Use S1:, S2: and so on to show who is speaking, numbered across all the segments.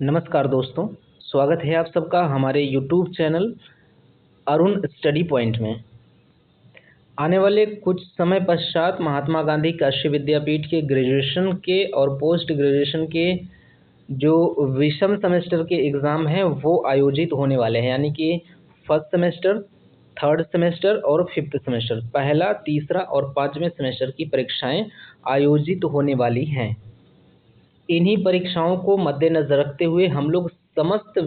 S1: नमस्कार दोस्तों, स्वागत है आप सबका हमारे YouTube channel Arun study point में। आने वाले कुछ समय पश्चात महात्मा गांधी काशी विद्यापीठ के ग्रेजुएशन के और पोस्ट ग्रेजुएशन के जो विषम सेमेस्टर के एग्ज़ाम हैं वो आयोजित होने वाले हैं, यानी कि फर्स्ट सेमेस्टर, थर्ड सेमेस्टर और फिफ्थ सेमेस्टर, पहला, तीसरा और पाँचवें सेमेस्टर की परीक्षाएं आयोजित होने वाली हैं। इन्हीं परीक्षाओं को मद्देनज़र रखते हुए हम लोग समस्त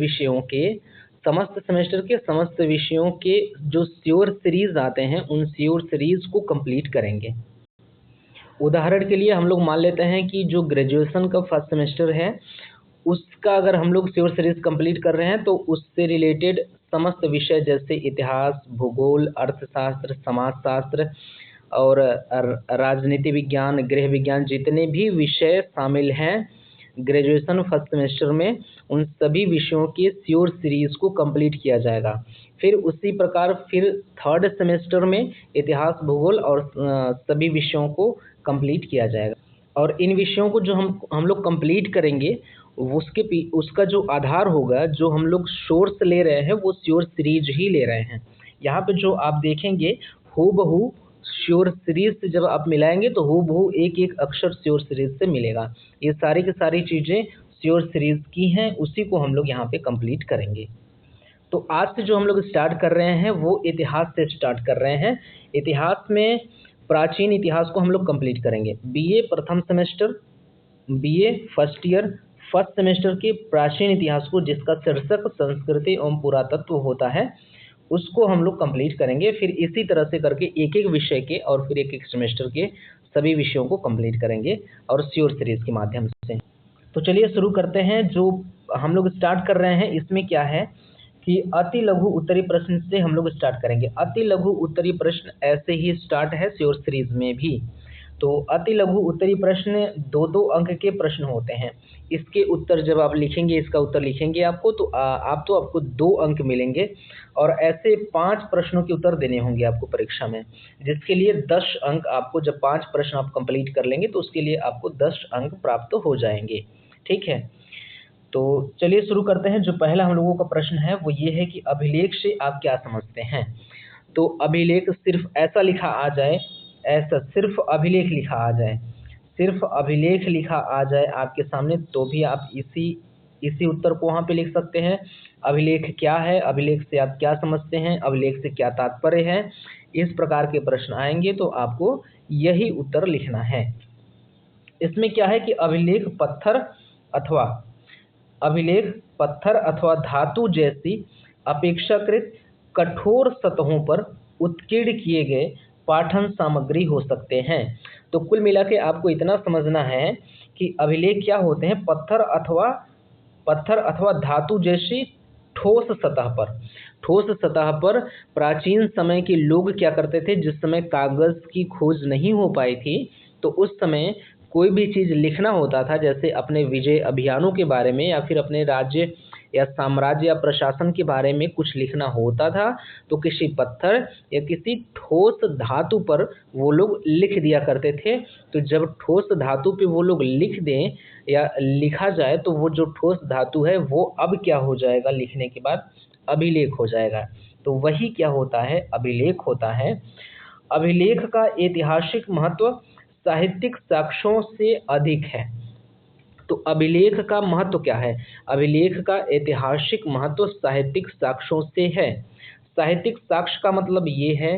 S1: सेमेस्टर के समस्त विषयों के जो श्योर सीरीज़ आते हैं उन श्योर सीरीज़ को कंप्लीट करेंगे। उदाहरण के लिए हम लोग मान लेते हैं कि जो ग्रेजुएशन का फर्स्ट सेमेस्टर है उसका अगर हम लोग श्योर सीरीज़ कंप्लीट कर रहे हैं तो उससे रिलेटेड समस्त विषय जैसे इतिहास, भूगोल, अर्थशास्त्र, समाजशास्त्र और राजनीति विज्ञान, गृह विज्ञान, जितने भी विषय शामिल हैं ग्रेजुएशन फर्स्ट सेमेस्टर में, उन सभी विषयों की श्योर सीरीज़ को कंप्लीट किया जाएगा। फिर उसी प्रकार फिर थर्ड सेमेस्टर में इतिहास, भूगोल और सभी विषयों को कंप्लीट किया जाएगा। और इन विषयों को जो हम लोग कंप्लीट करेंगे उसका जो आधार होगा, जो हम लोग सोर्स ले रहे हैं वो श्योर सीरीज ही ले रहे हैं। यहाँ पे जो आप देखेंगे हूबहू श्योर सीरीज से जब आप मिलाएंगे तो हूबहू एक एक अक्षर श्योर सीरीज से मिलेगा। ये सारी की सारी चीज़ें श्योर सीरीज की हैं, उसी को हम लोग यहाँ पे कंप्लीट करेंगे। तो आज से जो हम लोग स्टार्ट कर रहे हैं वो इतिहास से स्टार्ट कर रहे हैं। इतिहास में प्राचीन इतिहास को हम लोग कंप्लीट करेंगे। बीए प्रथम semester, BA first year first semester के प्राचीन इतिहास को, जिसका शीर्षक संस्कृति एवं पुरातत्व होता है, उसको हम लोग कंप्लीट करेंगे। फिर इसी तरह से करके एक एक विषय के और फिर एक एक सेमेस्टर के सभी विषयों को कंप्लीट करेंगे और श्योर सीरीज के माध्यम से। तो चलिए शुरू करते हैं। जो हम लोग स्टार्ट कर रहे हैं इसमें क्या है कि अति लघु उत्तरी प्रश्न से हम लोग स्टार्ट करेंगे। अति लघु उत्तरी प्रश्न ऐसे ही स्टार्ट है श्योर सीरीज में भी। तो अति लघु उत्तरी प्रश्न 2-2 अंक के प्रश्न होते हैं। इसके उत्तर जब आप लिखेंगे, इसका उत्तर लिखेंगे आपको तो आपको 2 अंक मिलेंगे और ऐसे 5 प्रश्नों के उत्तर देने होंगे आपको परीक्षा में, जिसके लिए 10 अंक आपको, जब 5 प्रश्न आप कंप्लीट कर लेंगे तो उसके लिए आपको 10 अंक प्राप्त हो जाएंगे। ठीक है, तो चलिए शुरू करते हैं। जो पहला हम लोगों का प्रश्न है वो ये है कि अभिलेख से आप क्या समझते हैं। तो अभिलेख सिर्फ ऐसा लिखा आ जाए, ऐसा सिर्फ अभिलेख लिखा आ जाए, सिर्फ अभिलेख लिखा आ जाए आपके सामने तो भी आप इसी उत्तर को वहाँ पे लिख सकते हैं। अभिलेख क्या है, अभिलेख से आप क्या समझते हैं, अभिलेख से क्या तात्पर्य है, इस प्रकार के प्रश्न आएंगे तो आपको यही उत्तर लिखना है। इसमें क्या है कि अभिलेख पत्थर अथवा धातु जैसी अपेक्षाकृत कठोर सतहों पर उत्कीर्ण किए गए पाठन सामग्री हो सकते हैं। तो कुल मिला के आपको इतना समझना है कि अभिलेख क्या होते हैं। पत्थर अथवा धातु जैसी ठोस सतह पर प्राचीन समय के लोग क्या करते थे, जिस समय कागज की खोज नहीं हो पाई थी तो उस समय कोई भी चीज़ लिखना होता था, जैसे अपने विजय अभियानों के बारे में या फिर अपने राज्य या साम्राज्य या प्रशासन के बारे में कुछ लिखना होता था तो किसी पत्थर या किसी ठोस धातु पर वो लोग लिख दिया करते थे। तो जब ठोस धातु पे वो लोग लिख दें या लिखा जाए तो वो जो ठोस धातु है वो अब क्या हो जाएगा, लिखने के बाद अभिलेख हो जाएगा। तो वही क्या होता है, अभिलेख होता है। अभिलेख का ऐतिहासिक महत्व साहित्यिक साक्ष्यों से अधिक है। तो अभिलेख का महत्व क्या है, अभिलेख का ऐतिहासिक महत्व साहित्यिक साक्ष्यों से है। साहित्यिक साक्ष्य का मतलब ये है,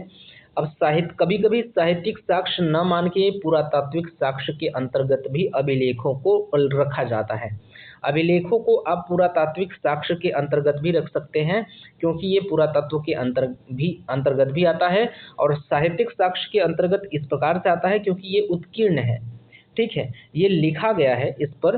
S1: अब कभी कभी साहित्यिक साक्ष्य न मान के पुरातात्विक साक्ष्य के अंतर्गत भी अभिलेखों को रखा जाता है। अभिलेखों को आप पुरातात्विक साक्ष्य के अंतर्गत भी रख सकते हैं क्योंकि ये पुरातत्व के अंतर्गत भी आता है, और साहित्यिक साक्ष्य के अंतर्गत इस प्रकार से आता है क्योंकि ये उत्कीर्ण है। ठीक है, ये लिखा गया है, इस पर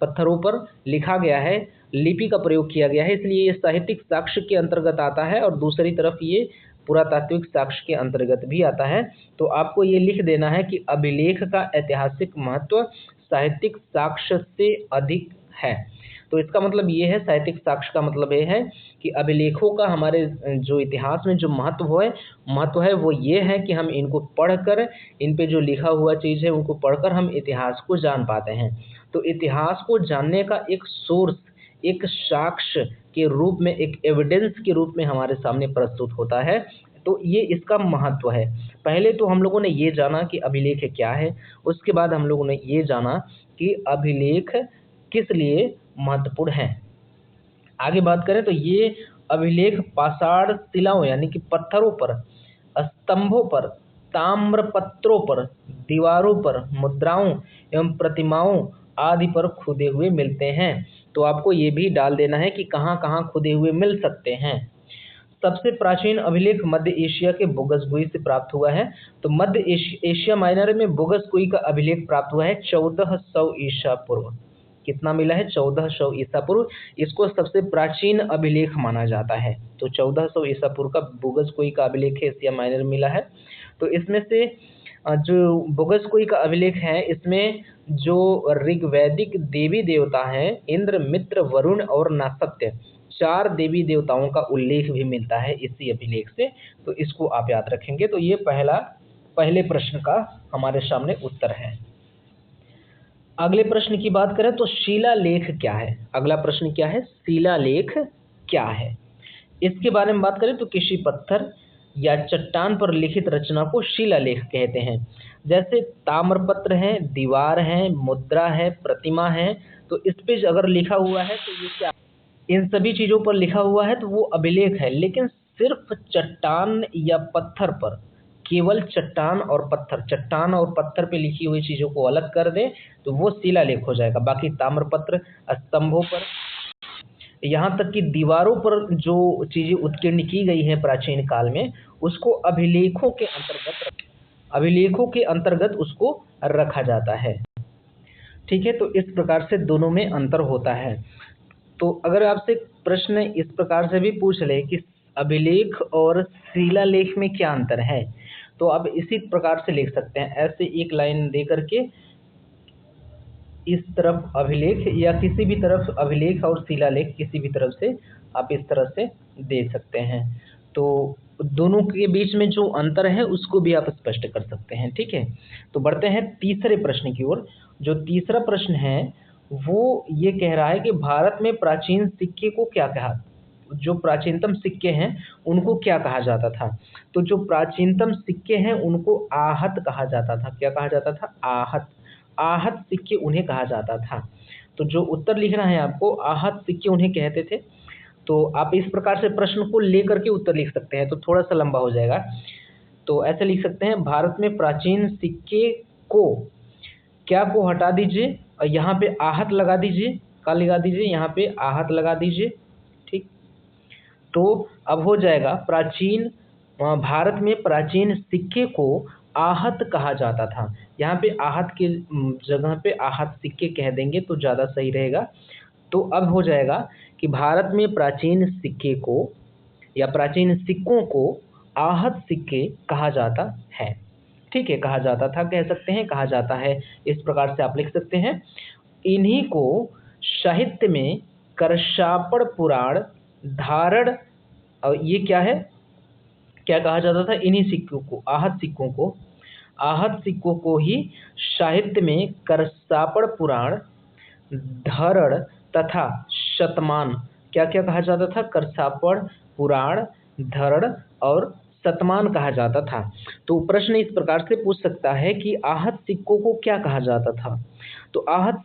S1: पत्थरों पर लिखा गया है, लिपि का प्रयोग किया गया है, इसलिए ये साहित्यिक साक्ष्य के अंतर्गत आता है और दूसरी तरफ ये पुरातात्विक साक्ष्य के अंतर्गत भी आता है। तो आपको ये लिख देना है कि अभिलेख का ऐतिहासिक महत्व साहित्यिक साक्ष्य से अधिक है। तो इसका मतलब ये है, साहित्यिक साक्ष्य का मतलब ये है कि अभिलेखों का हमारे जो इतिहास में जो महत्व है वो ये है कि हम इनको पढ़कर, इन पे जो लिखा हुआ चीज़ है उनको पढ़कर हम इतिहास को जान पाते हैं। तो इतिहास को जानने का एक सोर्स, एक साक्ष्य के रूप में, एक एविडेंस के रूप में हमारे सामने प्रस्तुत होता है। तो ये इसका महत्व है। पहले तो हम लोगों ने ये जाना कि अभिलेख क्या है, उसके बाद हम लोगों ने ये जाना कि अभिलेख किस लिए महत्वपूर्ण है। आगे बात करें तो ये अभिलेख पाषाण शिलाओं यानी कि पत्थरों पर, स्तंभों पर, ताम्रपत्रों पर, दीवारों पर, मुद्राओं एवं प्रतिमाओं आदि पर खुदे हुए मिलते हैं। तो आपको ये भी डाल देना है कि कहाँ कहाँ खुदे हुए मिल सकते हैं। सबसे प्राचीन अभिलेख मध्य एशिया के बोगसगुई से प्राप्त हुआ है। तो मध्य एशिया माइनर में बोगसगुई का अभिलेख प्राप्त हुआ है 1400 ईसा पूर्व। कितना मिला है? 1400 ईसा पूर्व। इसको सबसे प्राचीन अभिलेख माना जाता है। तो 1400 ईसा पूर्व का बोगसगुई का अभिलेख है, एशिया माइनर में मिला है। तो इसमें से जो बोगसगुई का अभिलेख है, इसमें जो ऋग्वैदिक देवी देवता हैं इंद्र, मित्र, वरुण और नासत्य, 4 देवी देवताओं का उल्लेख भी मिलता है इसी अभिलेख से। तो इसको आप याद रखेंगे। तो ये पहले प्रश्न का हमारे सामने उत्तर है। अगले प्रश्न की बात करें तो शिलालेख क्या है? अगला प्रश्न क्या है? शिलालेख क्या है? इसके बारे में बात करें तो किसी पत्थर या चट्टान पर लिखित रचना को शिलालेख कहते हैं। जैसे ताम्रपत्र है, दीवार है, मुद्रा है, प्रतिमा है। तो इस पे अगर लिखा हुआ है तो ये क्या, इन सभी चीजों पर लिखा हुआ है तो वो अभिलेख है। लेकिन सिर्फ चट्टान या पत्थर पर, केवल चट्टान और पत्थर पे लिखी हुई चीजों को अलग कर दें तो वो शिलालेख हो जाएगा। बाकी ताम्रपत्र, स्तंभों पर, यहाँ तक कि दीवारों पर जो चीजें उत्कीर्ण की गई हैं प्राचीन काल में, उसको अभिलेखों के अंतर्गत उसको रखा जाता है। ठीक है, तो इस प्रकार से दोनों में अंतर होता है। तो अगर आपसे प्रश्न इस प्रकार से भी पूछ ले कि अभिलेख और शिलालेख में क्या अंतर है, तो आप इसी प्रकार से लिख सकते हैं। ऐसे एक लाइन दे करके इस तरफ अभिलेख या किसी भी तरफ अभिलेख और शिलालेख किसी भी तरफ से आप इस तरह से दे सकते हैं। तो दोनों के बीच में जो अंतर है उसको भी आप स्पष्ट कर सकते हैं। ठीक है, तो बढ़ते हैं तीसरे प्रश्न की ओर। जो तीसरा प्रश्न है वो ये कह रहा है कि भारत में प्राचीन सिक्के को क्या कहा, जो प्राचीनतम सिक्के हैं उनको क्या कहा जाता था? तो जो प्राचीनतम सिक्के हैं उनको आहत कहा जाता था। क्या कहा जाता था? आहत। आहत सिक्के उन्हें कहा जाता था। तो जो उत्तर लिखना है आपको, आहत सिक्के उन्हें कहते थे। तो आप इस प्रकार से प्रश्न को लेकर के उत्तर लिख सकते हैं, तो थोड़ा सा लंबा हो जाएगा। तो ऐसे लिख सकते हैं, भारत में प्राचीन सिक्के को, क्या को हटा दीजिए और यहाँ पे आहत लगा दीजिए। का लगा दीजिए? यहाँ पे आहत लगा दीजिए। ठीक, तो अब हो जाएगा प्राचीन, भारत में प्राचीन सिक्के को आहत कहा जाता था। यहाँ पे आहत के जगह पे आहत सिक्के कह देंगे तो ज़्यादा सही रहेगा। तो अब हो जाएगा कि भारत में प्राचीन सिक्के को या प्राचीन सिक्कों को आहत सिक्के कहा जाता है। ठीक है, कहा जाता था कह सकते हैं, कहा जाता है, इस प्रकार से आप लिख सकते हैं। इन्हीं को साहित्य में करशापड़ पुराण, धारण, और ये क्या है, क्या कहा जाता था? इन्हीं सिक्कों को, आहत सिक्कों को ही साहित्य में करशापड़ पुराण, धरण तथा शतमान, क्या क्या कहा जाता था? करशापड़ पुराण, धरण और शतमान कहा जाता था। तो प्रश्न इस प्रकार से पूछ सकता है कि आहत सिक्कों को क्या कहा जाता था? तो आहत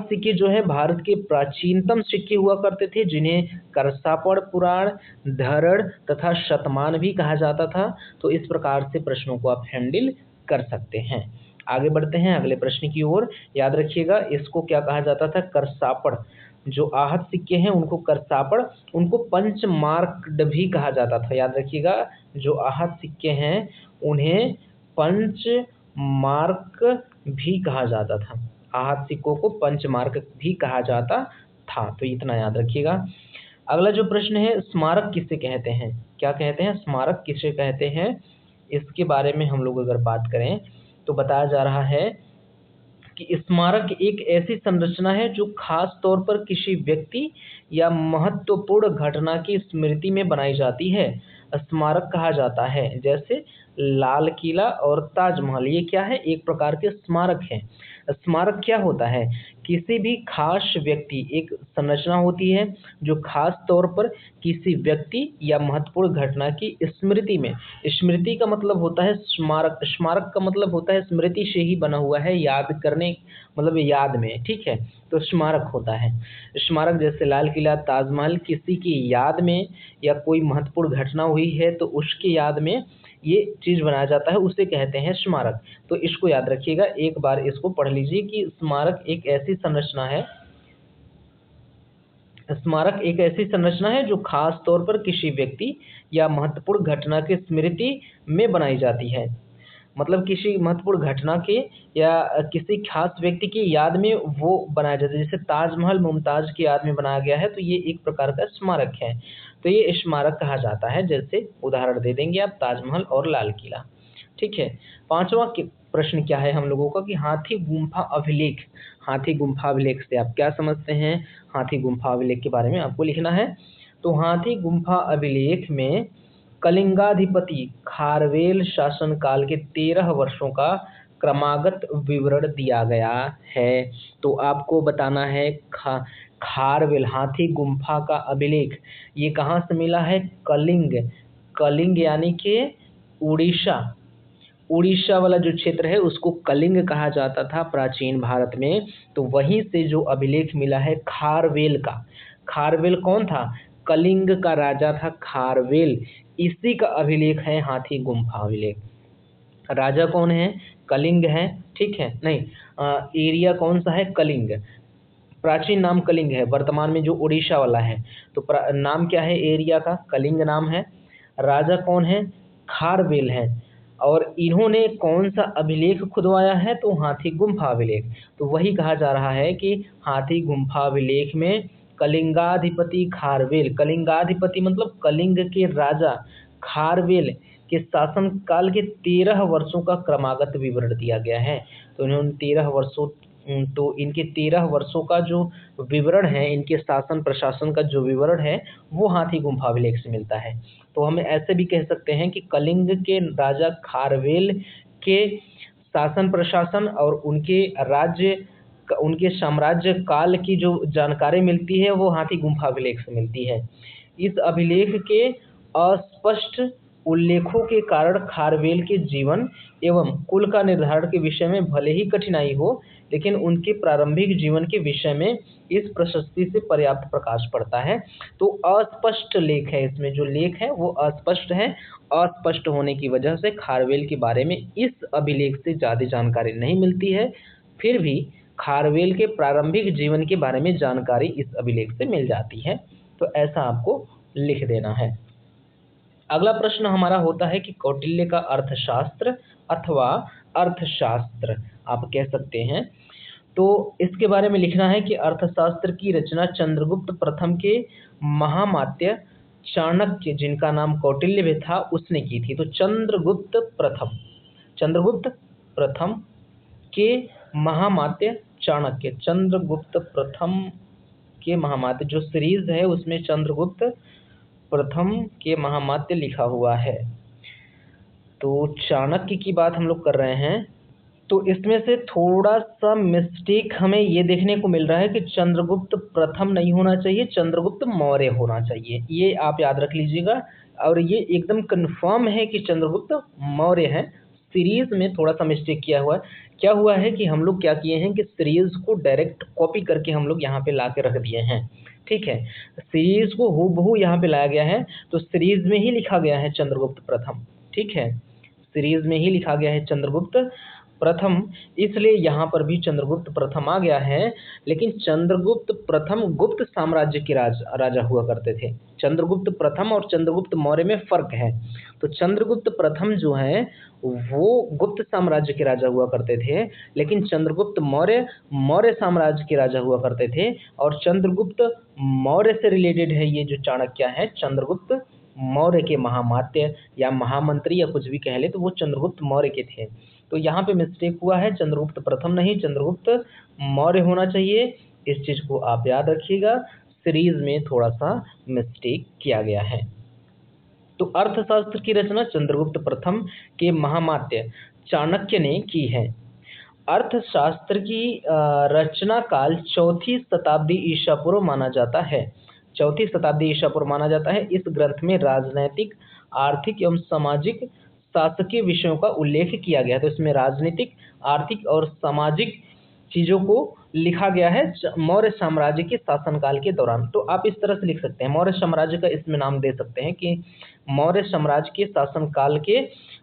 S1: सिक्के जो है भारत के प्राचीनतम सिक्के हुआ करते थे, जिन्हें करशापड़ पुराण, धरण तथा शतमान भी कहा जाता था। तो इस प्रकार से प्रश्नों को आप हैंडल कर सकते हैं। आगे बढ़ते हैं अगले प्रश्न की ओर। याद रखिएगा, इसको क्या कहा जाता था? करशापड़। जो आहत सिक्के हैं उनको करशापड़, उनको पंचमार्क्ड भी कहा जाता था। याद रखिएगा, जो आहत सिक्के हैं उन्हें पंचमार्क भी कहा जाता था। आहत सिक्कों को पंचमार्क भी कहा जाता था। तो इतना याद रखिएगा। अगला जो प्रश्न है, स्मारक किसे कहते हैं? क्या कहते हैं? स्मारक किसे कहते हैं? इसके बारे में हम लोग अगर बात करें तो बताया जा रहा है कि स्मारक एक ऐसी संरचना है जो खास तौर पर किसी व्यक्ति या महत्वपूर्ण घटना की स्मृति में बनाई जाती है, स्मारक कहा जाता है। जैसे लाल किला और ताजमहल, ये क्या है? एक प्रकार के स्मारक हैं। स्मारक क्या होता है? किसी भी खास व्यक्ति, एक संरचना होती है जो खास तौर पर किसी व्यक्ति या महत्वपूर्ण घटना की स्मृति में, स्मृति का मतलब होता है स्मारक, स्मारक का मतलब होता है स्मृति से ही बना हुआ है, याद करने मतलब याद में, ठीक है, तो स्मारक होता है। स्मारक जैसे लाल किला, ताजमहल, किसी की याद में या कोई महत्वपूर्ण घटना हुई है तो उसकी याद में ये चीज बनाया जाता है, उसे कहते हैं स्मारक। तो इसको याद रखिएगा, एक बार इसको पढ़ लीजिए कि स्मारक एक ऐसी संरचना है, स्मारक एक ऐसी संरचना है जो खास तौर पर किसी व्यक्ति या महत्वपूर्ण घटना की स्मृति में बनाई जाती है। मतलब किसी महत्वपूर्ण घटना के या किसी खास व्यक्ति की याद में वो बनाया जाता है। जैसे ताजमहल मुमताज की याद में बनाया गया है, तो ये एक प्रकार का स्मारक है, तो ये स्मारक कहा जाता है। जैसे उदाहरण दे देंगे आप, ताजमहल और लाल किला, ठीक है। पांचवा प्रश्न क्या है हम लोगों का कि हाथी गुम्फा अभिलेख, हाथी गुम्फा अभिलेख से आप क्या समझते हैं? हाथी गुम्फा अभिलेख के बारे में आपको लिखना है। तो हाथी गुम्फा अभिलेख में कलिंगाधिपति खारवेल शासनकाल के 13 वर्षों का क्रमागत विवरण दिया गया है। तो आपको बताना है खारवेल, हाथी गुम्फा का अभिलेख ये कहाँ से मिला है? कलिंग, कलिंग यानी कि उड़ीसा, उड़ीसा वाला जो क्षेत्र है उसको कलिंग कहा जाता था प्राचीन भारत में। तो वहीं से जो अभिलेख मिला है खारवेल का, खारवेल कौन था? कलिंग का राजा था खारवेल, इसी का अभिलेख है हाथी गुम्फा अभिलेख। राजा कौन है? कलिंग है, ठीक है, नहीं एरिया कौन सा है? कलिंग, प्राचीन नाम कलिंग है, वर्तमान में जो उड़ीसा वाला है तो नाम क्या है एरिया का? कलिंग नाम है। राजा कौन है? खारवेल है। और इन्होंने कौन सा अभिलेख खुदवाया है? तो हाथी गुम्फा अभिलेख। तो वही कहा जा रहा है कि हाथी गुम्फा अभिलेख में कलिंगाधिपति खारवेल, कलिंगाधिपति मतलब कलिंग के राजा खारवेल के शासन काल के 13 वर्षों का क्रमागत विवरण दिया गया है। तो इन्होंने 13 वर्षों, तो इनके 13 वर्षों का जो विवरण है, इनके शासन प्रशासन का जो विवरण है वो हाथी गुम्फा अभिलेख से मिलता है। तो हम ऐसे भी कह सकते हैं कि कलिंग के राजा खारवेल के शासन प्रशासन और उनके राज्य, उनके साम्राज्य काल की जो जानकारी मिलती है वो हाथी गुम्फा अभिलेख से मिलती है। इस अभिलेख के अस्पष्ट उल्लेखों के कारण खारवेल के जीवन एवं कुल का निर्धारण के विषय में भले ही कठिनाई हो, लेकिन उनके प्रारंभिक जीवन के विषय में इस प्रशस्ति से पर्याप्त प्रकाश पड़ता है। तो अस्पष्ट लेख है, इसमें जो लेख है वो अस्पष्ट है। अस्पष्ट होने की वजह से खारवेल के बारे में इस अभिलेख से ज़्यादा जानकारी नहीं मिलती है, फिर भी खारवेल के प्रारंभिक जीवन के बारे में जानकारी इस अभिलेख से मिल जाती है। तो ऐसा आपको लिख देना है। अगला प्रश्न हमारा होता है कि कौटिल्य का अर्थशास्त्र अथवा अर्थशास्त्र आप कह सकते हैं। तो इसके बारे में लिखना है कि अर्थशास्त्र की रचना चंद्रगुप्त प्रथम के महामात्य चाणक्य, जिनका नाम कौटिल्य भी था, उसने की थी। तो चंद्रगुप्त प्रथम, चंद्रगुप्त प्रथम के महामात्य चाणक्य, चंद्रगुप्त प्रथम के महामात्य जो सीरीज है उसमें चंद्रगुप्त प्रथम के महामात्य लिखा हुआ है। तो चाणक्य की बात हम लोग कर रहे हैं। तो इसमें से थोड़ा सा मिस्टेक हमें ये देखने को मिल रहा है कि चंद्रगुप्त प्रथम नहीं होना चाहिए, चंद्रगुप्त मौर्य होना चाहिए, ये आप याद रख लीजिएगा। और ये एकदम कंफर्म है कि चंद्रगुप्त मौर्य है। सीरीज में थोड़ा सा मिस्टेक किया हुआ है। क्या हुआ है कि हम लोग क्या किए हैं कि सीरीज को डायरेक्ट कॉपी करके हम लोग यहाँ पे ला के रख दिए हैं, ठीक है। सीरीज को हूबहू यहाँ पे लाया गया है, तो सीरीज में ही लिखा गया है चंद्रगुप्त प्रथम, ठीक है, सीरीज में ही लिखा गया है चंद्रगुप्त प्रथम, इसलिए यहाँ पर भी चंद्रगुप्त प्रथम आ गया है। लेकिन चंद्रगुप्त प्रथम गुप्त साम्राज्य के राजा हुआ करते थे। चंद्रगुप्त प्रथम और चंद्रगुप्त मौर्य में फर्क है। तो चंद्रगुप्त प्रथम जो है वो गुप्त साम्राज्य के राजा हुआ करते थे, लेकिन चंद्रगुप्त मौर्य मौर्य साम्राज्य के राजा हुआ करते थे। और चंद्रगुप्त मौर्य से रिलेटेड है ये जो चाणक्य है, चंद्रगुप्त मौर्य के महामात्य या महामंत्री या कुछ भी कह ले, तो वो चंद्रगुप्त मौर्य के थे। तो यहाँ पे मिस्टेक हुआ है, चंद्रगुप्त प्रथम नहीं, चंद्रगुप्त मौर्य होना चाहिए। इस चीज को आप याद रखिएगा, सीरीज में थोड़ा सा मिस्टेक किया गया है। तो अर्थशास्त्र की रचना चंद्रगुप्त प्रथम के महामात्य चाणक्य ने की है। अर्थशास्त्र की रचना काल चौथी शताब्दी ईसा पूर्व माना जाता है। चौथी शताब्दी ईसा पूर्व माना जाता है। इस ग्रंथ में राजनैतिक, आर्थिक एवं सामाजिक शासकीय विषयों का उल्लेख किया गया है। तो इसमें राजनीतिक, आर्थिक और सामाजिक चीजों को लिखा गया है मौर्य साम्राज्य के शासनकाल के दौरान। तो आप इस तरह से लिख सकते हैं, मौर्य साम्राज्य का इसमें नाम दे सकते हैं कि मौर्य साम्राज्य के शासनकाल के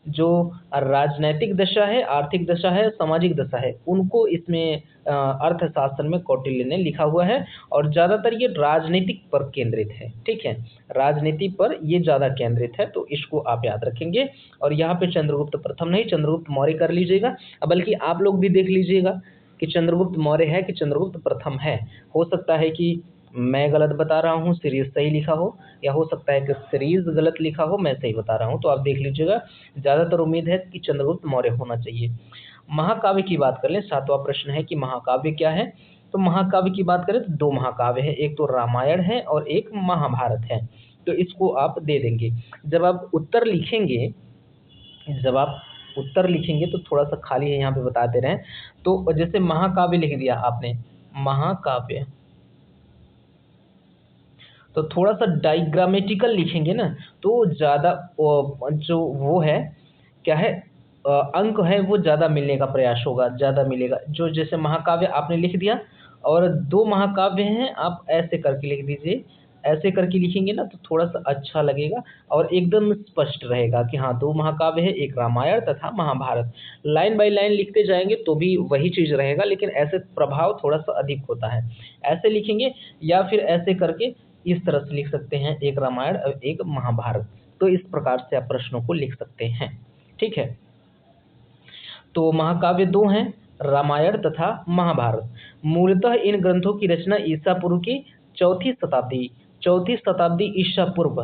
S1: जो राजनैतिक दशा है, आर्थिक दशा है, सामाजिक दशा है, उनको इसमें अर्थशास्त्र में कौटिल्य ने लिखा हुआ है। और ज्यादातर ये राजनीतिक पर केंद्रित है। ठीक है, राजनीति पर ये ज्यादा केंद्रित है, तो इसको आप याद रखेंगे। और यहाँ पे चंद्रगुप्त प्रथम नहीं, चंद्रगुप्त मौर्य कर लीजिएगा। बल्कि आप लोग भी देख लीजिएगा कि चंद्रगुप्त मौर्य है कि चंद्रगुप्त प्रथम है। हो सकता है कि मैं गलत बता रहा हूँ, सीरीज सही लिखा हो, या हो सकता है कि सीरीज गलत लिखा हो, मैं सही बता रहा हूँ। तो आप देख लीजिएगा, ज्यादातर उम्मीद है कि चंद्रगुप्त मौर्य होना चाहिए। महाकाव्य की बात कर लें, सातवां प्रश्न है कि महाकाव्य क्या है। तो महाकाव्य की बात करें तो दो महाकाव्य है, एक तो रामायण है और एक महाभारत है। तो इसको आप दे देंगे। जब आप उत्तर लिखेंगे तो थोड़ा सा खाली है, यहाँ पे बता दे रहे हैं। तो जैसे महाकाव्य लिख दिया आपने, महाकाव्य, तो थोड़ा सा डायग्रामेटिकल लिखेंगे ना, तो ज़्यादा जो वो है क्या है, अंक है वो ज़्यादा मिलने का प्रयास होगा, ज़्यादा मिलेगा। जो जैसे महाकाव्य आपने लिख दिया और दो महाकाव्य हैं, आप ऐसे करके लिख दीजिए। ऐसे करके लिखेंगे ना तो थोड़ा सा अच्छा लगेगा और एकदम स्पष्ट रहेगा कि हाँ, दो महाकाव्य है, एक रामायण तथा महाभारत। लाइन बाय लाइन लिखते जाएंगे तो भी वही चीज़ रहेगा, लेकिन ऐसे प्रभाव थोड़ा सा अधिक होता है। ऐसे लिखेंगे या फिर ऐसे करके इस तरह से लिख सकते हैं, एक रामायण और एक महाभारत। तो इस प्रकार से आप प्रश्नों को लिख सकते हैं। ठीक है, तो महाकाव्य दो हैं, रामायण तथा महाभारत। मूलतः इन ग्रंथों की रचना ईसा पूर्व की चौथी शताब्दी ईसा पूर्व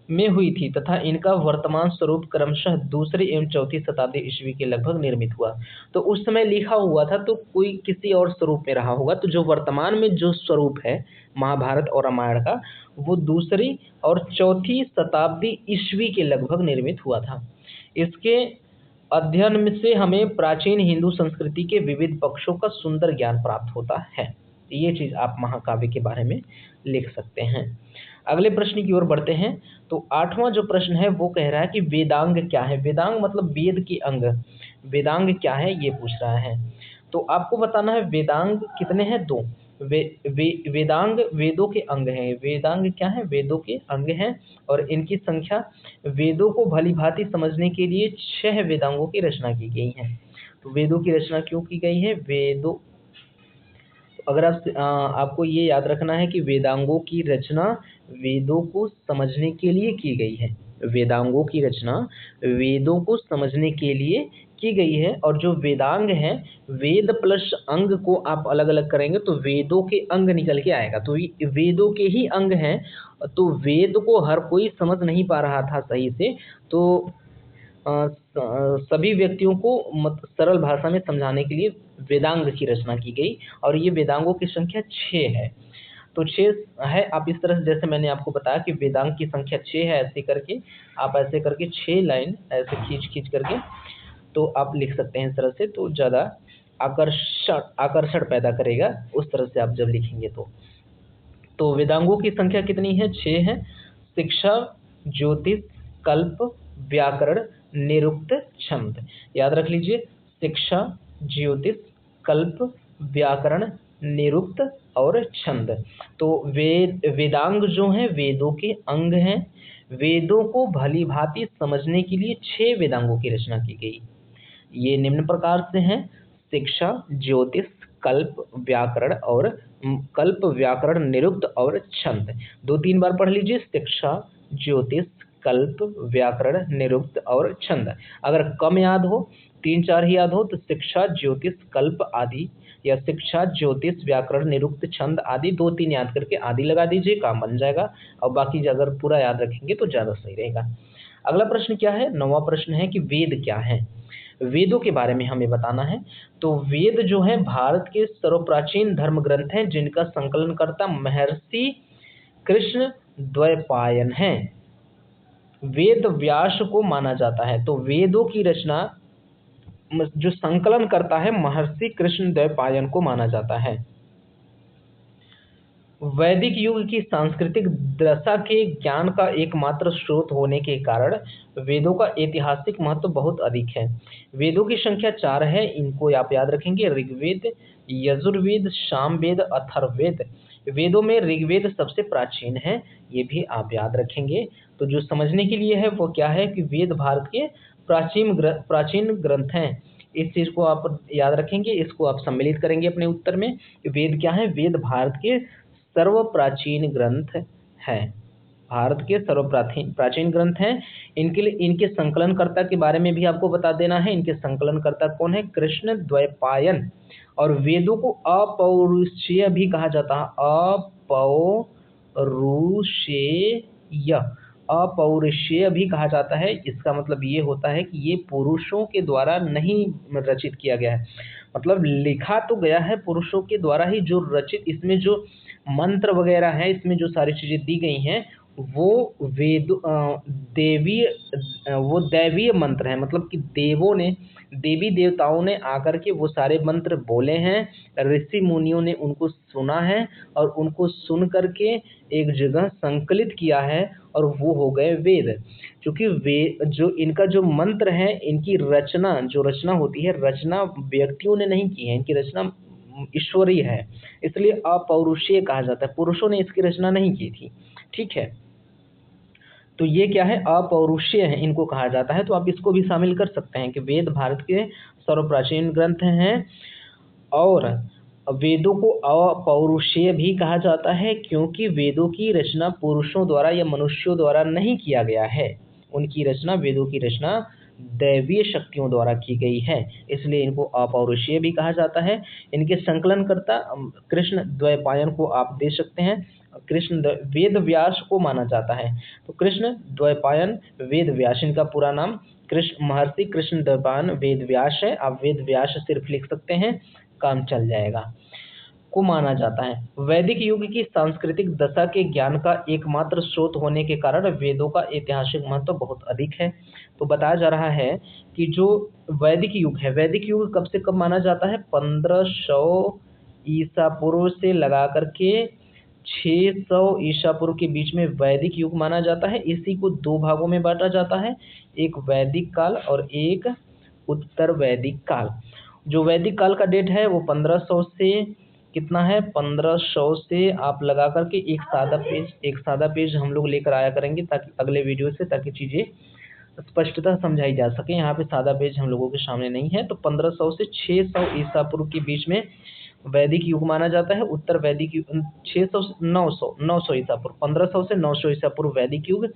S1: में हुई थी तथा इनका वर्तमान स्वरूप क्रमशः दूसरी एवं चौथी शताब्दी ईस्वी के लगभग निर्मित हुआ। तो उस समय लिखा हुआ था तो कोई किसी और स्वरूप में रहा होगा। तो जो वर्तमान में जो स्वरूप है महाभारत और रामायण का, वो दूसरी और चौथी शताब्दी ईस्वी के लगभग निर्मित हुआ था। इसके अध्ययन में से हमें प्राचीन हिंदू संस्कृति के विविध पक्षों का सुंदर ज्ञान प्राप्त होता है। ये चीज आप महाकाव्य के बारे में लिख सकते हैं। अगले प्रश्न की ओर बढ़ते हैं। तो आठवां जो प्रश्न है वो कह रहा है कि वेदांग क्या है। वेदांग मतलब वेद के अंग। वेदांग क्या है ये पूछ रहा है। तो आपको बताना है वेदांग कितने हैं, दो। वेदांग वेदों के अंग हैं। वेदांग क्या है, वेदों के अंग हैं और इनकी संख्या, वेदों को भली भांति समझने के लिए 6 वेदांगों की रचना की गई है। तो वेदों की रचना क्यों की गई है, वेदों, अगर आपको ये याद रखना है कि वेदांगों की रचना वेदों को समझने के लिए की गई है। वेदांगों की रचना वेदों को समझने के लिए की गई है। और जो वेदांग हैं, वेद प्लस अंग को आप अलग अलग करेंगे तो वेदों के अंग निकल के आएगा। तो ये वेदों के ही अंग हैं। तो वेद को हर कोई समझ नहीं पा रहा था सही से, तो सभी व्यक्तियों को सरल भाषा में समझाने के लिए वेदांग की रचना की गई। और ये वेदांगों की संख्या 6 है। तो 6 है। आप इस तरह से, जैसे मैंने आपको बताया कि वेदांग की संख्या 6 है, ऐसे करके आप ऐसे करके 6 लाइन ऐसे खींच करके तो आप लिख सकते हैं इस तरह से। तो ज़्यादा आकर्षण पैदा करेगा उस तरह से आप जब लिखेंगे तो वेदांगों की संख्या कितनी है, 6 है। शिक्षा, ज्योतिष, कल्प, व्याकरण, निरुक्त, छंद। याद रख लीजिए, शिक्षा, ज्योतिष, कल्प, व्याकरण, निरुक्त और छंद। तो वेदांग जो हैं वेदों के अंग हैं। वेदों को भली भांति समझने के लिए 6 वेदांगों की रचना की गई। ये निम्न प्रकार से हैं: शिक्षा, ज्योतिष, कल्प, व्याकरण, निरुक्त और छंद। 2-3 बार पढ़ लीजिए, शिक्षा, ज्योतिष, कल्प, व्याकरण, निरुक्त और छंद। अगर कम याद हो, 3-4 ही याद हो, तो शिक्षा, ज्योतिष, कल्प आदि, या शिक्षा, ज्योतिष, व्याकरण, निरुक्त, छंद आदि 2-3 याद करके आदि लगा दीजिए, काम बन जाएगा। और बाकी अगर पूरा याद रखेंगे तो ज़्यादा सही रहेगा। अगला प्रश्न क्या है, 9वां प्रश्न है कि वेद क्या है। वेदों के बारे में हमें बताना है। तो वेद जो है भारत के सर्वप्राचीन धर्म ग्रंथ हैं, जिनका संकलनकर्ता महर्षि कृष्ण द्वैपायन है। वेद व्यास को माना जाता है। तो वेदों की रचना जो संकलन करता है महर्षि कृष्णद्वैपायन को माना जाता है। वैदिक युग की सांस्कृतिक दशा के ज्ञान का एकमात्र स्रोत होने के कारण वेदों का ऐतिहासिक महत्व बहुत अधिक है। वेदों की संख्या 4 है, इनको आप याद रखेंगे। ऋग्वेद, यजुर्वेद, सामवेद, अथर्ववेद। वेदों में ऋग्वेद सबसे प्राचीन है, ये भी आप याद रखेंगे। तो जो समझने के लिए है वो क्या है कि वेद भारत के प्राचीन ग्रंथ हैं। इस चीज को आप याद रखेंगे, इसको आप सम्मिलित करेंगे अपने उत्तर में। वेद क्या है? वेद भारत के सर्व प्राचीन ग्रंथ है, भारत के सर्व प्राचीन ग्रंथ हैं। इनके लिए इनके संकलनकर्ता के बारे में भी आपको बता देना है। इनके संकलनकर्ता कौन है? कृष्ण द्वैपायन। और वेदों को अपौरुषेय भी कहा जाता है, अपौरुषेय, अपौरुषेय भी कहा जाता है। इसका मतलब ये होता है कि ये पुरुषों के द्वारा नहीं रचित किया गया है, मतलब लिखा तो गया है पुरुषों के द्वारा ही, जो रचित इसमें जो मंत्र वगैरह है, इसमें जो सारी चीजें दी गई हैं वो दैवीय मंत्र है। मतलब कि देवी देवताओं ने आकर के वो सारे मंत्र बोले हैं, ऋषि मुनियों ने उनको सुना है और उनको सुन करके एक जगह संकलित किया है और वो हो गए वेद। क्योंकि वे जो इनका जो मंत्र है, इनकी रचना जो रचना होती है, रचना व्यक्तियों ने नहीं की है, इनकी रचना ईश्वरीय है, इसलिए अपौरुषीय कहा जाता है। पुरुषों ने इसकी रचना नहीं की थी, ठीक है। तो ये क्या है? अपौरुषीय है, इनको कहा जाता है। तो आप इसको भी शामिल कर सकते हैं कि वेद भारत के सर्वप्राचीन ग्रंथ हैं। और वेदों को अपौरुषीय भी कहा जाता है क्योंकि वेदों की रचना पुरुषों द्वारा या मनुष्यों द्वारा नहीं किया गया है। उनकी रचना, वेदों की रचना दैवीय शक्तियों द्वारा की गई है, इसलिए इनको अपौरुषीय भी कहा जाता है। इनके संकलनकर्ता कृष्ण द्वैपायन को आप दे सकते हैं। वेद व्यास को माना जाता है। तो कृष्ण द्वैपायन वेद व्यास, इनका पूरा नाम महर्षि कृष्ण द्वैपायन वेद व्यास है। आप वेद व्यास सिर्फ लिख सकते हैं, काम चल जाएगा, को माना जाता है। वैदिक युग की सांस्कृतिक दशा के ज्ञान का एकमात्र स्रोत होने के कारण वेदों का ऐतिहासिक महत्व बहुत अधिक है। तो बताया जा रहा है कि जो वैदिक युग है, वैदिक युग कब से कब माना जाता है? 1500 ईसा पूर्व से लगा करके 600 ईसा पूर्व के बीच में वैदिक युग माना जाता है। इसी को दो भागों में बांटा जाता है, एक वैदिक काल और एक उत्तर वैदिक काल। जो वैदिक काल का डेट है वो 1500 से कितना है? 1500 से आप लगा करके एक सादा पेज हम लोग लेकर आया करेंगे ताकि अगले वीडियो से, ताकि चीजें स्पष्टता समझाई जा सके। यहाँ पे सादा पेज हम लोगों के सामने नहीं है। तो 1500 से 600 ईसा पूर्व के बीच में वैदिक युग माना जाता है। उत्तर वैदिक युग 600 से 900 ईसा पूर्व, 1500 से 900 ईसा पूर्व वैदिक युग,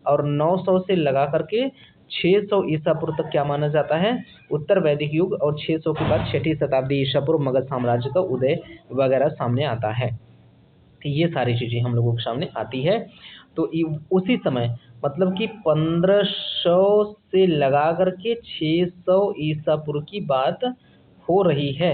S1: और 900 से लगा करके 600 ईसा पूर्व तक क्या माना जाता है? उत्तर वैदिक युग। और 600 के बाद 6ठी शताब्दी ईसा पूर्व मगध साम्राज्य का उदय वगैरह सामने आता है। ये सारी चीजें हम लोगों के सामने आती है। तो उसी समय मतलब कि 1500 से लगा करके 600 ईसा पूर्व की बात हो रही है।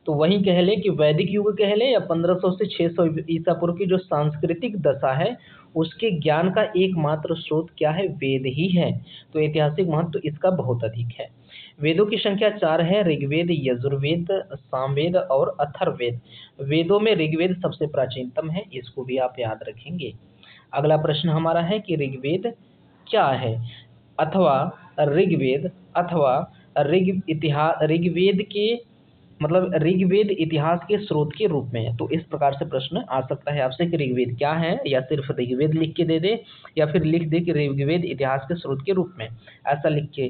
S1: तो वही कह ले कि वैदिक युग कह ले या 1500 से 600 ईसा पूर्व की जो सांस्कृतिक दशा है, उसके ज्ञान का एकमात्र स्रोत क्या है? वेद ही है। तो ऐतिहासिक महत्व इसका बहुत अधिक है। वेदों की संख्या 4 है, ऋग्वेद, यजुर्वेद, सामवेद और अथर्ववेद। वेदों में ऋग्वेद सबसे प्राचीनतम है, इसको भी आप याद रखेंगे। अगला प्रश्न हमारा है कि ऋग्वेद क्या है, अथवा ऋग्वेद के मतलब ऋग्वेद इतिहास के स्रोत के रूप में है। तो इस प्रकार से प्रश्न आ सकता है आपसे कि ऋग्वेद क्या है, या सिर्फ ऋग्वेद लिख के दे दे, या फिर लिख दे कि ऋग्वेद इतिहास के स्रोत के रूप में, ऐसा लिख के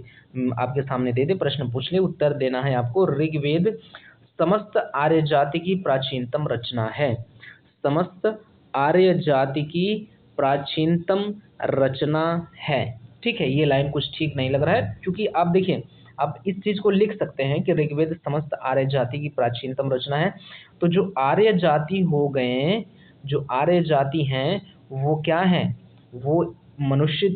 S1: आपके सामने दे दे, प्रश्न पूछ ले। उत्तर देना है आपको, ऋग्वेद समस्त आर्य जाति की प्राचीनतम रचना है। समस्त आर्य जाति की प्राचीनतम रचना है। ठीक है, ये लाइन कुछ ठीक नहीं लग रहा है, क्योंकि आप देखिए, आप इस चीज को लिख सकते हैं कि ऋग्वेद समस्त आर्य जाति की प्राचीनतम रचना है। तो जो आर्य जाति हो गए, जो आर्य जाति हैं वो क्या हैं? वो मनुष्य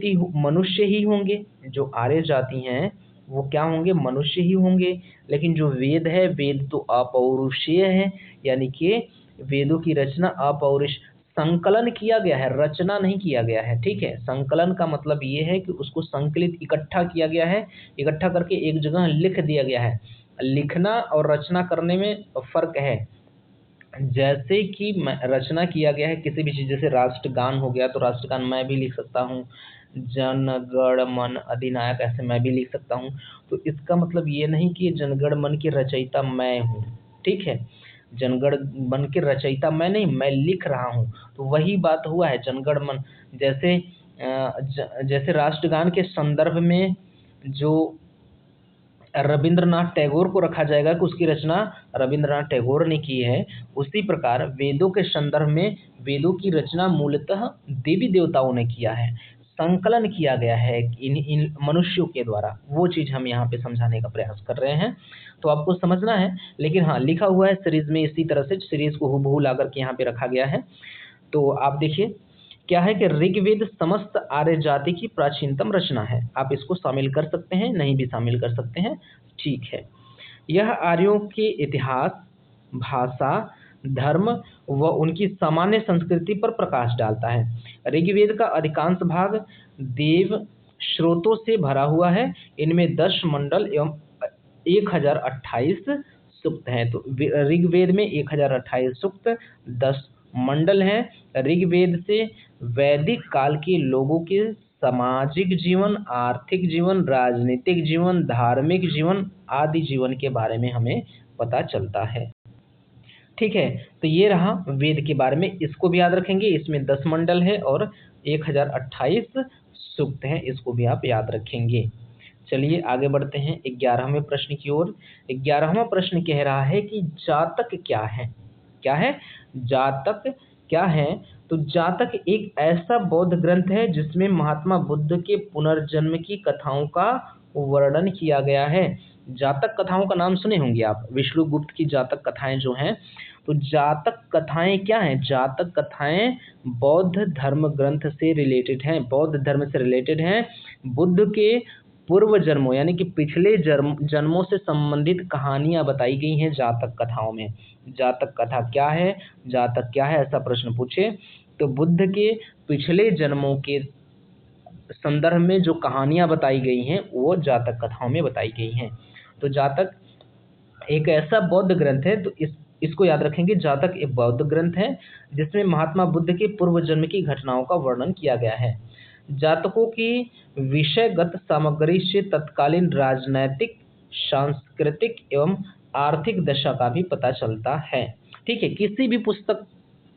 S1: ही होंगे। जो आर्य जाति हैं वो क्या होंगे? मनुष्य ही होंगे। लेकिन जो वेद है, वेद तो अपौरुषीय है, यानी कि वेदों की रचना अपौरुष संकलन किया गया है, रचना नहीं किया गया है। ठीक है, संकलन का मतलब ये है कि उसको संकलित इकट्ठा किया गया है, इकट्ठा करके एक जगह लिख दिया गया है। लिखना और रचना करने में फर्क है। जैसे कि रचना किया गया है किसी भी चीज, जैसे राष्ट्रगान हो गया तो राष्ट्रगान मैं भी लिख सकता हूँ, जन गण मन अधिनायक ऐसे मैं भी लिख सकता हूँ। तो इसका मतलब ये नहीं कि जनगण मन की रचयिता मैं हूँ। ठीक है, जनगण मन के रचयिता मैं नहीं, मैं लिख रहा हूँ। तो वही बात हुआ है जनगण मन। जैसे जैसे राष्ट्रगान के संदर्भ में जो रविंद्रनाथ टैगोर को रखा जाएगा कि उसकी रचना रविंद्रनाथ टैगोर ने की है, उसी प्रकार वेदों के संदर्भ में वेदों की रचना मूलतः देवी देवताओं ने किया है, संकलन किया गया है इन मनुष्यों के द्वारा। वो चीज हम यहाँ पे समझाने का प्रयास कर रहे हैं, तो आपको समझना है। लेकिन हाँ, लिखा हुआ है सीरीज में, इसी तरह से सीरीज को हूबहू ला करके यहाँ पे रखा गया है। तो आप देखिए क्या है कि ऋग्वेद समस्त आर्य जाति की प्राचीनतम रचना है। आप इसको शामिल कर सकते हैं, नहीं भी शामिल कर सकते हैं, ठीक है। यह आर्यों के इतिहास, भाषा, धर्म व उनकी सामान्य संस्कृति पर प्रकाश डालता है। ऋग्वेद का अधिकांश भाग देव स्रोतों से भरा हुआ है। इनमें 10 मंडल एवं 1028 सूक्त हैं। तो ऋग्वेद में 1028 सूक्त, 10 मंडल हैं। ऋग्वेद से वैदिक काल के लोगों के सामाजिक जीवन, आर्थिक जीवन, राजनीतिक जीवन, धार्मिक जीवन आदि जीवन के बारे में हमें पता चलता है। ठीक है, तो ये रहा वेद के बारे में, इसको भी याद रखेंगे। इसमें 10 मंडल है और 1028 सूक्त हैं, इसको भी आप याद रखेंगे। चलिए आगे बढ़ते हैं 11वें प्रश्न की ओर। 11वां प्रश्न कह रहा है कि जातक क्या है? क्या है? जातक क्या है? तो जातक एक ऐसा बौद्ध ग्रंथ है जिसमें महात्मा बुद्ध के पुनर्जन्म की कथाओं का वर्णन किया गया है। जातक कथाओं का नाम सुने होंगे आप, विष्णुगुप्त की जातक कथाएं जो हैं। तो जातक कथाएं क्या हैं? जातक कथाएं बौद्ध धर्म ग्रंथ से रिलेटेड हैं, बौद्ध धर्म से रिलेटेड हैं। बुद्ध के पूर्व जन्मों यानी कि पिछले जन्मों से संबंधित कहानियां बताई गई हैं जातक कथाओं में। जातक कथा क्या है? जातक क्या है ऐसा प्रश्न पूछे तो बुद्ध के पिछले जन्मों के संदर्भ में जो कहानियां बताई गई हैं वो जातक कथाओं में बताई गई हैं। तो जातक एक ऐसा बौद्ध ग्रंथ है, तो इसको याद रखेंगे। जातक एक बौद्ध ग्रंथ है जिसमें महात्मा बुद्ध के पूर्व जन्म की घटनाओं का वर्णन किया गया है। जातकों की विषयगत सामग्री से तत्कालीन राजनैतिक, सांस्कृतिक एवं आर्थिक दशा का भी पता चलता है। ठीक है, किसी भी पुस्तक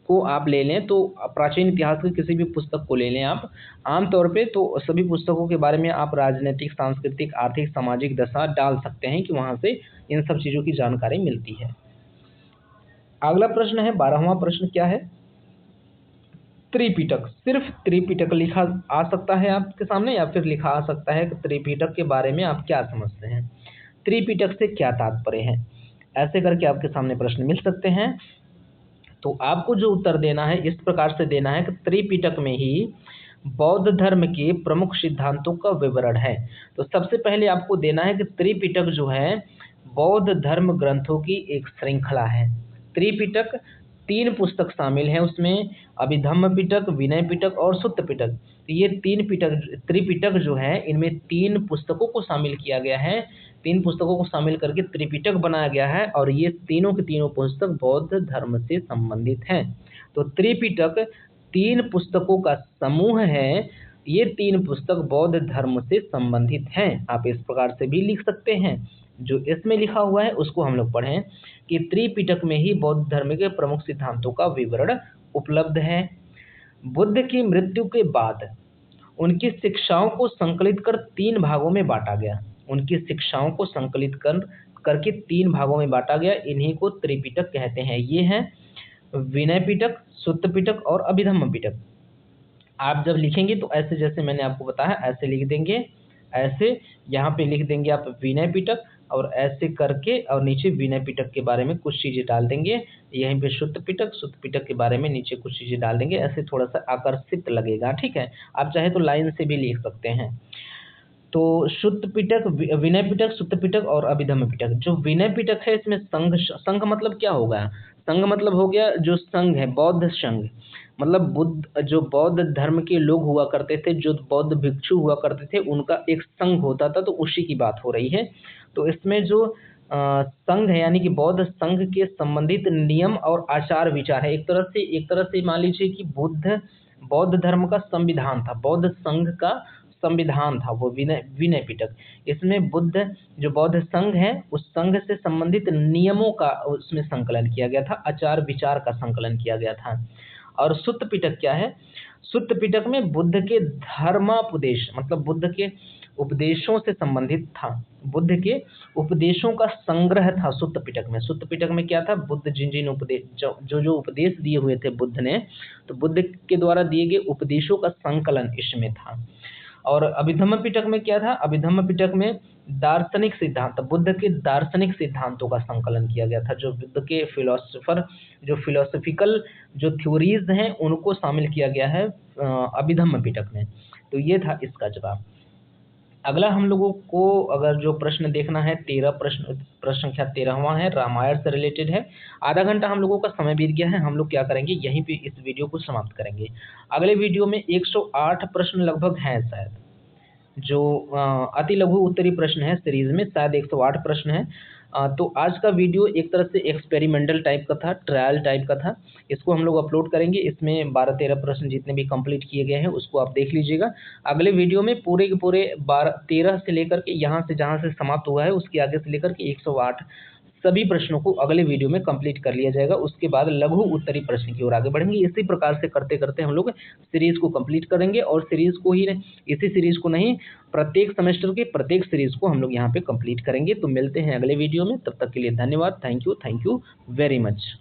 S1: को आप ले लें, तो प्राचीन इतिहास की किसी भी पुस्तक को ले लें आप, आमतौर पे तो सभी पुस्तकों के बारे में आप राजनीतिक, सांस्कृतिक, आर्थिक, सामाजिक दशा डाल सकते हैं कि वहां से इन सब चीजों की जानकारी मिलती है। अगला प्रश्न है 12वां प्रश्न क्या है? त्रिपिटक। सिर्फ त्रिपिटक लिखा आ सकता है आपके सामने, या फिर लिखा आ सकता है कि त्रिपिटक के बारे में आप क्या समझते हैं, त्रिपिटक से क्या तात्पर्य है, ऐसे करके आपके सामने प्रश्न मिल सकते हैं। तो आपको जो उत्तर देना है इस प्रकार से देना है कि त्रिपिटक में ही बौद्ध धर्म के प्रमुख सिद्धांतों का विवरण है। तो सबसे पहले आपको देना है कि त्रिपिटक जो है बौद्ध धर्म ग्रंथों की एक श्रृंखला है। त्रिपिटक 3 पुस्तक शामिल हैं उसमें, अभिधम्म पिटक, विनय पिटक और सुत्त पिटक। तो ये 3 पिटक, त्रिपिटक जो है इनमें 3 पुस्तकों को शामिल किया गया है। 3 पुस्तकों को शामिल करके त्रिपिटक बनाया गया है और ये तीनों के तीनों पुस्तक बौद्ध धर्म से संबंधित हैं। तो त्रिपिटक 3 पुस्तकों का समूह है। ये 3 पुस्तक बौद्ध धर्म से संबंधित हैं। आप इस प्रकार से भी लिख सकते हैं। जो इसमें लिखा हुआ है उसको हम लोग पढ़ें कि त्रिपिटक में ही बौद्ध धर्म के प्रमुख सिद्धांतों का विवरण उपलब्ध है। बुद्ध की मृत्यु के बाद उनकी शिक्षाओं को संकलित कर 3 भागों में बांटा गया। उनकी शिक्षाओं को संकलित करके 3 भागों में बांटा गया। इन्हीं को त्रिपिटक कहते हैं। ये हैं विनय पिटक, सुत्त पिटक और अभिधम्म पिटक। आप जब लिखेंगे तो ऐसे जैसे मैंने आपको बताया ऐसे लिख देंगे। ऐसे यहाँ पे लिख देंगे आप विनय पिटक और ऐसे करके और नीचे विनय पिटक के बारे में कुछ चीजें डाल देंगे। यहीं पे सुत्त पिटक के बारे में नीचे कुछ चीजें डाल देंगे। ऐसे थोड़ा सा आकर्षित लगेगा। ठीक है, आप चाहे तो लाइन से भी लिख सकते हैं। तो सुत्त पिटक, विनय पिटक, सुत्त पिटक और अभिधम्म पिटक। जो विनय पिटक है इसमें संघ मतलब क्या होगा? संघ मतलब हो गया जो संघ है, बौद्ध संघ। मतलब बुद्ध जो बौद्ध धर्म के लोग हुआ करते थे, जो बौद्ध भिक्षु हुआ करते थे, उनका एक संघ होता था, तो उसी की बात हो रही है। तो इसमें जो संघ है यानी कि बौद्ध संघ के संबंधित नियम और आचार विचार है। एक तरह से मान लीजिए कि बौद्ध धर्म का संविधान था, बौद्ध संघ का संविधान था वो विनय विनय पिटक। इसमें जो बौद्ध संघ है उस संघ से संबंधित नियमों का उसमें संकलन किया गया था, आचार विचार का संकलन किया गया था। और सुत्त पिटक क्या है? सुत्त पिटक में बुद्ध के धर्मोपदेश मतलब बुद्ध के उपदेशों से संबंधित था, बुद्ध के उपदेशों का संग्रह था सुत्त पिटक में। सुत्त पिटक में क्या था? बुद्ध जिन जिन उपदेश जो उपदेश दिए हुए थे बुद्ध ने, तो बुद्ध के द्वारा दिए गए उपदेशों का संकलन इसमें था। और अभिधम्म पिटक में क्या था? अभिधम्म पिटक में दार्शनिक सिद्धांत, बुद्ध के दार्शनिक सिद्धांतों का संकलन किया गया था, जो बुद्ध के जो फिलोसफिकल जो थ्योरीज हैं उनको शामिल किया गया है अभिधम्म पिटक में। तो ये था इसका जवाब। अगला हम लोगों को अगर जो प्रश्न देखना है, प्रश्न संख्या 13वां है, रामायण से रिलेटेड है। आधा घंटा हम लोगों का समय बीत गया है, हम लोग क्या करेंगे, यहीं पे इस वीडियो को समाप्त करेंगे। अगले वीडियो में 108 प्रश्न लगभग हैं शायद, जो अति लघु उत्तरी प्रश्न है सीरीज में, शायद 108 प्रश्न है। तो आज का वीडियो एक तरह से एक्सपेरिमेंटल टाइप का था, ट्रायल टाइप का था। इसको हम लोग अपलोड करेंगे, इसमें 12-13 प्रश्न जितने भी कंप्लीट किए गए हैं उसको आप देख लीजिएगा। अगले वीडियो में पूरे के पूरे 13 से लेकर के यहाँ से जहाँ से समाप्त हुआ है उसके आगे से लेकर के 108 सभी प्रश्नों को अगले वीडियो में कंप्लीट कर लिया जाएगा। उसके बाद लघु उत्तरी प्रश्न की ओर आगे बढ़ेंगे। इसी प्रकार से करते करते हम लोग सीरीज को कंप्लीट करेंगे, और इसी सीरीज को नहीं, प्रत्येक सेमेस्टर के प्रत्येक सीरीज को हम लोग यहाँ पे कंप्लीट करेंगे। तो मिलते हैं अगले वीडियो में, तब तक के लिए धन्यवाद। Thank you very much.